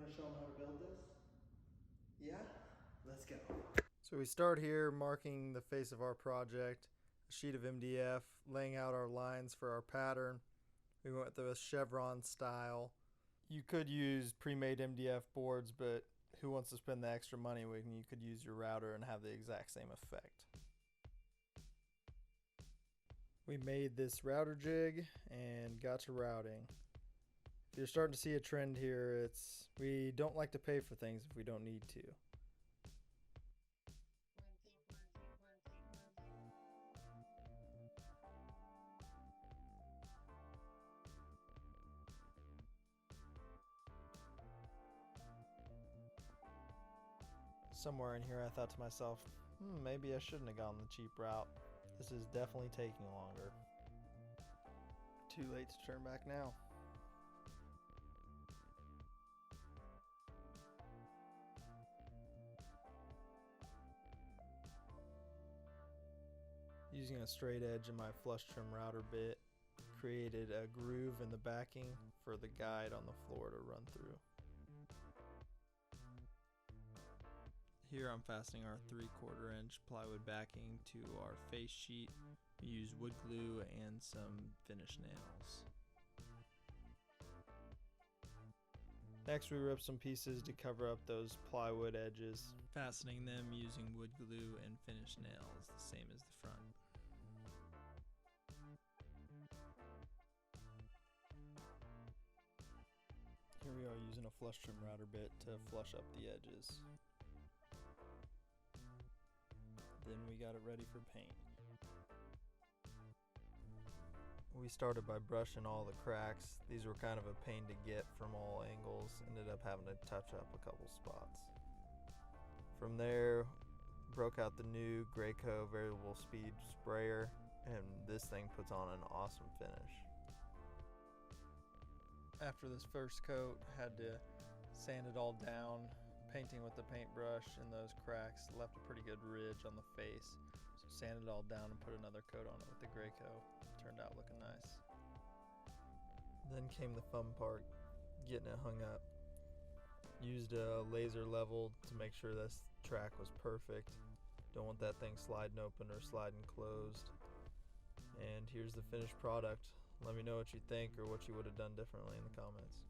gonna show them how to build this? Yeah? Let's go. So we start here marking the face of our project, a sheet of MDF, laying out our lines for our pattern. We went with the chevron style. You could use pre-made MDF boards, but who wants to spend the extra money when you could use your router and have the exact same effect? We made this router jig and got to routing. You're starting to see a trend here. It's we don't like to pay for things if we don't need to. Somewhere in here I thought to myself, maybe I shouldn't have gone the cheap route. This is definitely taking longer. Too late to turn back now. Using a straight edge in my flush trim router bit created a groove in the backing for the guide on the floor to run through. Here I'm fastening our 3/4 inch plywood backing to our face sheet. We use wood glue and some finish nails. Next we rip some pieces to cover up those plywood edges, fastening them using wood glue and finish nails, the same as the front. Here we are using a flush trim router bit to flush up the edges. Then we got it ready for paint. We started by brushing all the cracks. These were kind of a pain to get from all angles. Ended up having to touch up a couple spots. From there, broke out the new Graco variable speed sprayer, and this thing puts on an awesome finish. After this first coat, had to sand it all down. Painting with the paintbrush and those cracks left a pretty good ridge on the face. So sanded it all down and put another coat on it with the Graco. Turned out looking nice. Then came the fun part, getting it hung up. Used a laser level to make sure this track was perfect. Don't want that thing sliding open or sliding closed. And here's the finished product. Let me know what you think or what you would have done differently in the comments.